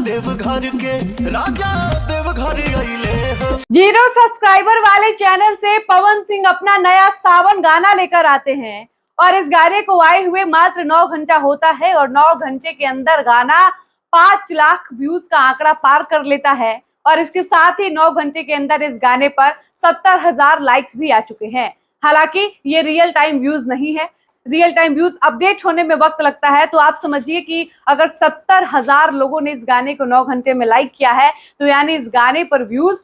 देवघर के राजा देवघर आइले हो। 0 सब्सक्राइबर वाले चैनल से पवन सिंह अपना नया सावन गाना लेकर आते हैं और इस गाने को आए हुए मात्र 9 घंटा होता है और 9 घंटे के अंदर गाना 5 लाख व्यूज का आंकड़ा पार कर लेता है और इसके साथ ही 9 घंटे के अंदर इस गाने पर 70,000 लाइक्स भी आ चुके हैं। हालांकि ये रियल टाइम व्यूज नहीं है, रियल टाइम व्यूज अपडेट होने में वक्त लगता है। तो आप समझिए कि अगर 70,000 लोगों ने इस गाने को 9 घंटे में लाइक किया है तो यानी इस गाने पर व्यूज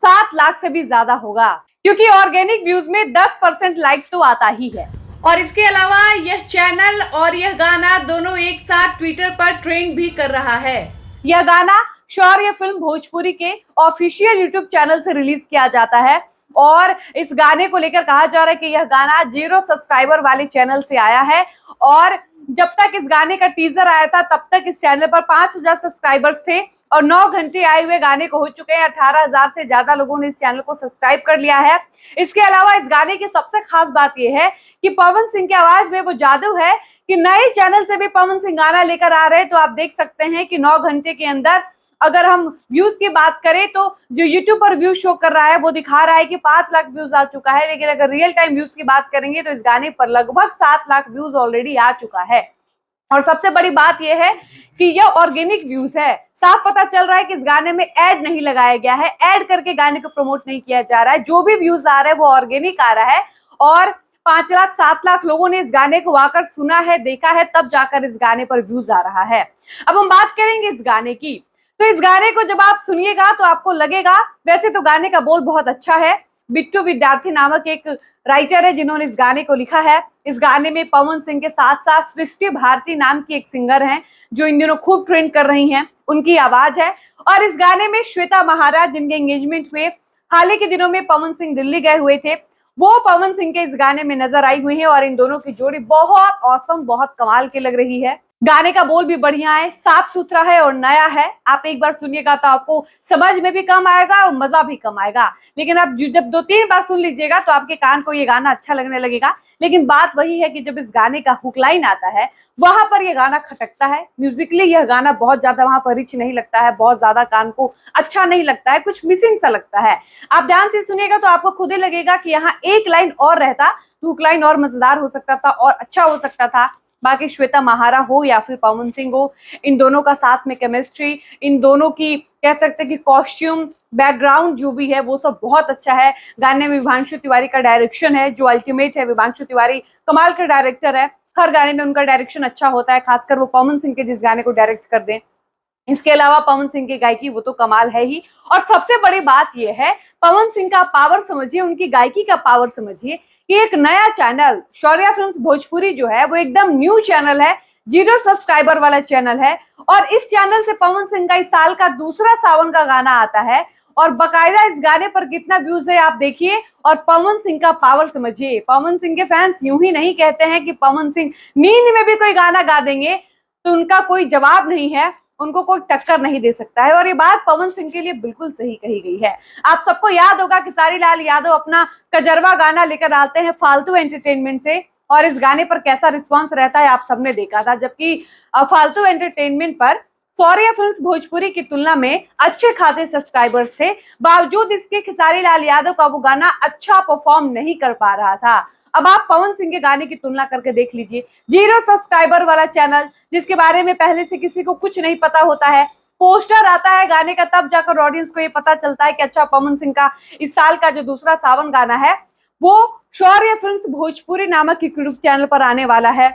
7 लाख से भी ज्यादा होगा, क्योंकि ऑर्गेनिक व्यूज में 10% लाइक तो आता ही है। और इसके अलावा यह चैनल और यह गाना दोनों एक साथ ट्विटर पर ट्रेंड भी कर रहा है। यह गाना शौर्य फिल्म भोजपुरी के ऑफिशियल यूट्यूब चैनल से रिलीज किया जाता है और इस गाने को लेकर कहा जा रहा है कि यह गाना 0 सब्सक्राइबर वाले चैनल से आया है और जब तक इस गाने का टीजर आया था तब तक इस चैनल पर 5,000 सब्सक्राइबर्स थे और 9 घंटे आए हुए गाने को हो चुके हैं 18,000 से ज्यादा लोगों ने इस चैनल को सब्सक्राइब कर लिया है। इसके अलावा इस गाने की सबसे खास बात यह है कि पवन सिंह की आवाज में वो जादू है कि नए चैनल से भी पवन सिंह गाना लेकर आ रहे हैं। तो आप देख सकते हैं कि 9 घंटे के अंदर अगर हम व्यूज की बात करें तो जो यूट्यूब पर व्यूज शो कर रहा है वो दिखा रहा है कि 5 लाख व्यूज आ चुका है, लेकिन अगर रियल टाइम व्यूज की बात करेंगे तो इस गाने पर लगभग 7 लाख व्यूज ऑलरेडी आ चुका है। और सबसे बड़ी बात यह है कि यह ऑर्गेनिक व्यूज है। साफ पता चल रहा है कि इस गाने में ऐड नहीं लगाया गया है, ऐड करके गाने को प्रमोट नहीं किया जा रहा है। जो भी व्यूज आ रहा है वो ऑर्गेनिक आ रहा है और 5 लाख 7 लाख लोगों ने इस गाने को आकर सुना है, देखा है, तब जाकर इस गाने पर व्यूज आ रहा है। अब हम बात करेंगे इस गाने की, तो इस गाने को जब आप सुनिएगा तो आपको लगेगा, वैसे तो गाने का बोल बहुत अच्छा है। बिट्टू विद्यार्थी नामक एक राइटर है जिन्होंने इस गाने को लिखा है। इस गाने में पवन सिंह के साथ साथ सृष्टि भारती नाम की एक सिंगर हैं जो इन दिनों खूब ट्रेंड कर रही हैं, उनकी आवाज है। और इस गाने में श्वेता महाराज, जिनके एंगेजमेंट में हाल ही के दिनों में पवन सिंह दिल्ली गए हुए थे, वो पवन सिंह के इस गाने में नजर आई हुई है और इन दोनों की जोड़ी बहुत औसम, बहुत कमाल की लग रही है। गाने का बोल भी बढ़िया है, साफ सुथरा है और नया है। आप एक बार सुनिएगा तो आपको समझ में भी कम आएगा और मजा भी कम आएगा, लेकिन आप जब 2-3 बार सुन लीजिएगा तो आपके कान को ये गाना अच्छा लगने लगेगा। लेकिन बात वही है कि जब इस गाने का हुक लाइन आता है वहां पर यह गाना खटकता है। म्यूजिकली यह गाना बहुत ज्यादा वहां पर रिच नहीं लगता है, बहुत ज्यादा कान को अच्छा नहीं लगता है, कुछ मिसिंग सा लगता है। आप ध्यान से सुनिएगा तो आपको खुद ही लगेगा कि यहाँ एक लाइन और रहता तो हुक लाइन और मजेदार हो सकता था और अच्छा हो सकता था। बाकी श्वेता महारा हो या फिर पवन सिंह हो, इन दोनों का साथ में केमिस्ट्री, इन दोनों की कह सकते हैं कि कॉस्ट्यूम, बैकग्राउंड जो भी है वो सब बहुत अच्छा है। गाने में विभांशु तिवारी का डायरेक्शन है जो अल्टीमेट है। विभांशु तिवारी कमाल के डायरेक्टर है, हर गाने में उनका डायरेक्शन अच्छा होता है, खासकर वो पवन सिंह के जिस गाने को डायरेक्ट कर दें। इसके अलावा पवन सिंह की गायकी वो तो कमाल है ही। और सबसे बड़ी बात यह है, पवन सिंह का पावर समझिए, उनकी गायकी का पावर समझिए कि एक नया चैनल शौर्य फिल्म्स भोजपुरी जो है वो एकदम न्यू चैनल है, 0 सब्सक्राइबर वाला चैनल है और इस चैनल से पवन सिंह का इस साल का दूसरा सावन का गाना आता है और बकायदा इस गाने पर कितना व्यूज है आप देखिए और पवन सिंह का पावर समझिए। पवन सिंह के फैंस यूं ही नहीं कहते हैं कि पवन सिंह नींद में भी कोई गाना गा देंगे, तो उनका कोई जवाब नहीं है, उनको कोई टक्कर नहीं दे सकता है। और ये बात पवन सिंह के लिए बिल्कुल सही कही गई है। आप सबको याद होगा कि खेसारी लाल यादव अपना कजरवा गाना लेकर आते हैं फालतू एंटरटेनमेंट से और इस गाने पर कैसा रिस्पांस रहता है आप सबने देखा था। जबकि फालतू एंटरटेनमेंट पर शौर्य फिल्म्स भोजपुरी की तुलना में अच्छे खासे सब्सक्राइबर्स थे, बावजूद इसके खेसारी लाल यादव का वो गाना अच्छा परफॉर्म नहीं कर पा रहा था। अब आप पवन सिंह के गाने की तुलना करके देख लीजिए, 0 सब्सक्राइबर वाला चैनल जिसके बारे में पहले से किसी को कुछ नहीं पता होता है, पोस्टर आता है गाने का तब जाकर ऑडियंस को ये पता चलता है कि अच्छा पवन सिंह का इस साल का जो दूसरा सावन गाना है वो शौर्य फिल्म्स भोजपुरी नामक यूट्यूब चैनल पर आने वाला है।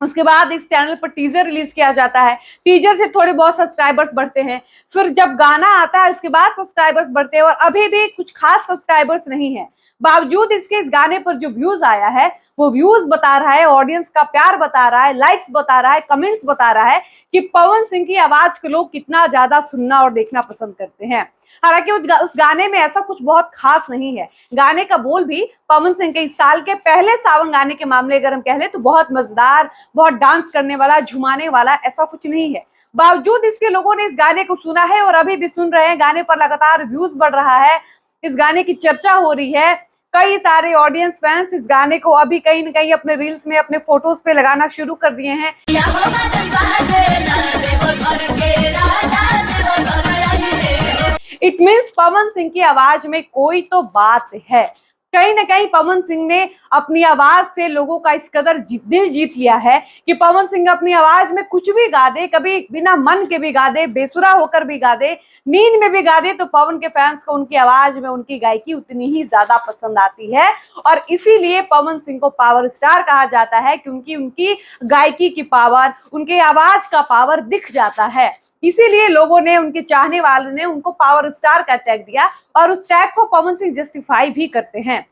उसके बाद इस चैनल पर टीजर रिलीज किया जाता है, टीजर से थोड़े बहुत सब्सक्राइबर्स बढ़ते हैं, फिर जब गाना आता है उसके बाद सब्सक्राइबर्स बढ़ते हैं और अभी भी कुछ खास सब्सक्राइबर्स नहीं है। बावजूद इसके इस गाने पर जो व्यूज आया है वो व्यूज बता रहा है, ऑडियंस का प्यार बता रहा है, लाइक्स बता रहा है, कमेंट्स बता रहा है कि पवन सिंह की आवाज के लोग कितना ज्यादा सुनना और देखना पसंद करते हैं। हालांकि उस गाने में ऐसा कुछ बहुत खास नहीं है। गाने का बोल भी पवन सिंह के इस साल के पहले सावन गाने के मामले अगर हम कह ले तो बहुत मजेदार, बहुत डांस करने वाला, झुमाने वाला ऐसा कुछ नहीं है। बावजूद इसके लोगों ने इस गाने को सुना है और अभी भी सुन रहे हैं। गाने पर लगातार व्यूज बढ़ रहा है, इस गाने की चर्चा हो रही है। कई सारे ऑडियंस फैंस इस गाने को अभी कहीं न कहीं अपने रील्स में, अपने फोटोज पे लगाना शुरू कर दिए हैं। पवन सिंह की आवाज में कोई तो बात है। कहीं ना कहीं पवन सिंह ने अपनी आवाज से लोगों का इस कदर दिल जीत लिया है कि पवन सिंह अपनी आवाज में कुछ भी गा दे, कभी बिना मन के भी गा दे, बेसुरा होकर भी गा दे, नींद में भी गा दे, तो पवन के फैंस को उनकी आवाज में उनकी गायकी उतनी ही ज्यादा पसंद आती है। और इसीलिए पवन सिंह को पावर स्टार कहा जाता है, क्योंकि उनकी गायकी की पावर, उनके आवाज का पावर दिख जाता है। इसीलिए लोगों ने, उनके चाहने वालों ने उनको पावर स्टार का टैग दिया और उस टैग को पवन सिंह जस्टिफाई भी करते हैं।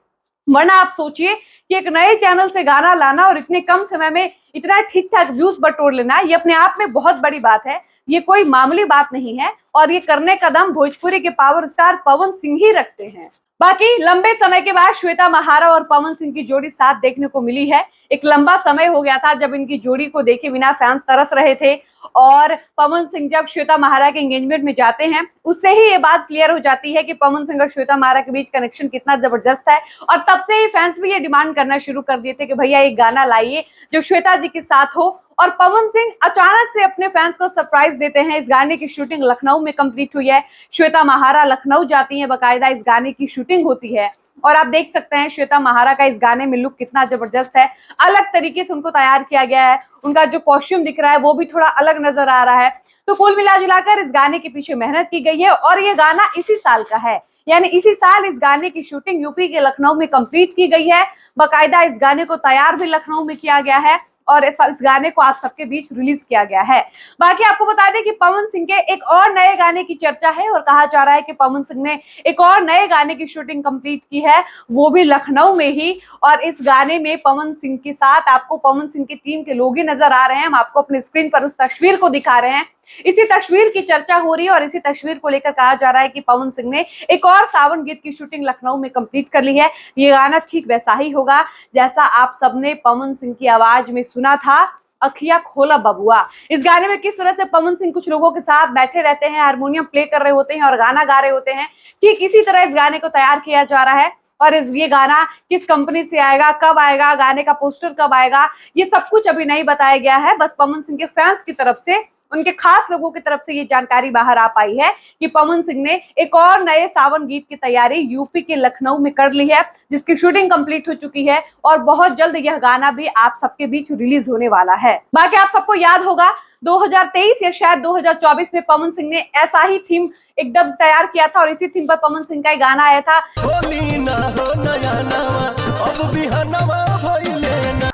वरना आप सोचिए कि एक नए चैनल से गाना लाना और इतने कम समय में इतना ठीक ठाक व्यूज बटोर लेना, ये अपने आप में बहुत बड़ी बात है। ये कोई मामूली बात नहीं है और ये करने का दम भोजपुरी के पावर स्टार पवन सिंह ही रखते हैं। बाकी लंबे समय के बाद श्वेता महारा और पवन सिंह की जोड़ी साथ देखने को मिली है। एक लंबा समय हो गया था जब इनकी जोड़ी को देखे बिना फैंस तरस रहे थे, और पवन सिंह जब श्वेता महारा के एंगेजमेंट में जाते हैं उससे ही ये बात क्लियर हो जाती है कि पवन सिंह और श्वेता महारा के बीच कनेक्शन कितना जबरदस्त है। और तब से ही फैंस भी ये डिमांड करना शुरू कर दिए थे कि भैया एक गाना लाइए जो श्वेता जी के साथ हो। और पवन सिंह अचानक से अपने फैंस को सरप्राइज देते हैं। इस गाने की शूटिंग लखनऊ में कंप्लीट हुई है। श्वेता महारा लखनऊ जाती हैं, बकायदा इस गाने की शूटिंग होती है और आप देख सकते हैं श्वेता महारा का इस गाने में लुक कितना जबरदस्त है। अलग तरीके से उनको तैयार किया गया है, उनका जो कॉस्ट्यूम दिख रहा है वो भी थोड़ा अलग नजर आ रहा है। तो कुल मिलाजुलाकर इस गाने के पीछे मेहनत की गई है और ये गाना इसी साल का है, यानी इसी साल इस गाने की शूटिंग यूपी के लखनऊ में कंप्लीट की गई है। बकायदा इस गाने को तैयार भी लखनऊ में किया गया है और इस गाने को आप सबके बीच रिलीज किया गया है। बाकी आपको बता दें कि पवन सिंह के एक और नए गाने की चर्चा है और कहा जा रहा है कि पवन सिंह ने एक और नए गाने की शूटिंग कंप्लीट की है, वो भी लखनऊ में ही। और इस गाने में पवन सिंह के साथ आपको पवन सिंह की टीम के लोग ही नजर आ रहे हैं। हम आपको अपने स्क्रीन पर उस तस्वीर को दिखा रहे हैं। इसी तस्वीर की चर्चा हो रही है और इसी तस्वीर को लेकर कहा जा रहा है कि पवन सिंह ने एक और सावन गीत की शूटिंग लखनऊ में कंप्लीट कर ली है। ये गाना ठीक वैसा ही होगा जैसा आप सबने पवन सिंह की आवाज में सुना था, अखियां खोला बबुआ। इस गाने में किस तरह से पवन सिंह कुछ लोगों के साथ बैठे रहते हैं, हारमोनियम प्ले कर रहे होते हैं और गाना गा रहे होते हैं, ठीक इसी तरह इस गाने को तैयार किया जा रहा है। और ये गाना किस कंपनी से आएगा, कब आएगा, गाने का पोस्टर कब आएगा, ये सब कुछ अभी नहीं बताया गया है। बस पवन सिंह के फैंस की तरफ से, उनके खास लोगों की तरफ से ये जानकारी बाहर आ पाई है कि पवन सिंह ने एक और नए सावन गीत की तैयारी यूपी के लखनऊ में कर ली है, जिसकी शूटिंग कंप्लीट हो चुकी है और बहुत जल्द यह गाना भी आप सबके बीच रिलीज होने वाला है। बाकी आप सबको याद होगा 2023 या शायद 2024 में पवन सिंह ने ऐसा ही थीम एकदम तैयार किया था और इसी थीम पर पवन सिंह का एक गाना आया था।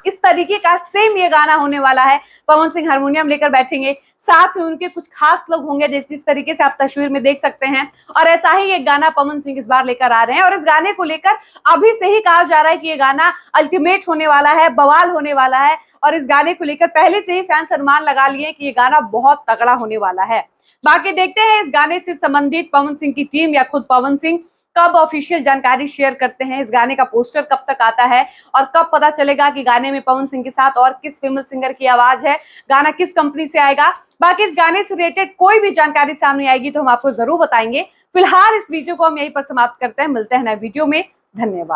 इस तरीके का सेम ये गाना होने वाला है। पवन सिंह हारमोनियम लेकर बैठेंगे, साथ में उनके कुछ खास लोग होंगे जिस तरीके से आप तस्वीर में देख सकते हैं। और ऐसा ही एक गाना पवन सिंह इस बार लेकर आ रहे हैं और इस गाने को लेकर अभी से ही कहा जा रहा है कि ये गाना अल्टीमेट होने वाला है, बवाल होने वाला है। और इस गाने को लेकर पहले से ही फैंस अनुमान लगा लिए कि ये गाना बहुत तगड़ा होने वाला है। बाकी देखते हैं इस गाने से संबंधित पवन सिंह की टीम या खुद पवन सिंह कब ऑफिशियल जानकारी शेयर करते हैं, इस गाने का पोस्टर कब तक आता है और कब पता चलेगा कि गाने में पवन सिंह के साथ और किस फेमस सिंगर की आवाज है, गाना किस कंपनी से आएगा। बाकी इस गाने से रिलेटेड कोई भी जानकारी सामने आएगी तो हम आपको जरूर बताएंगे। फिलहाल इस वीडियो को हम यहीं पर समाप्त करते हैं, मिलते हैं नए वीडियो में। धन्यवाद।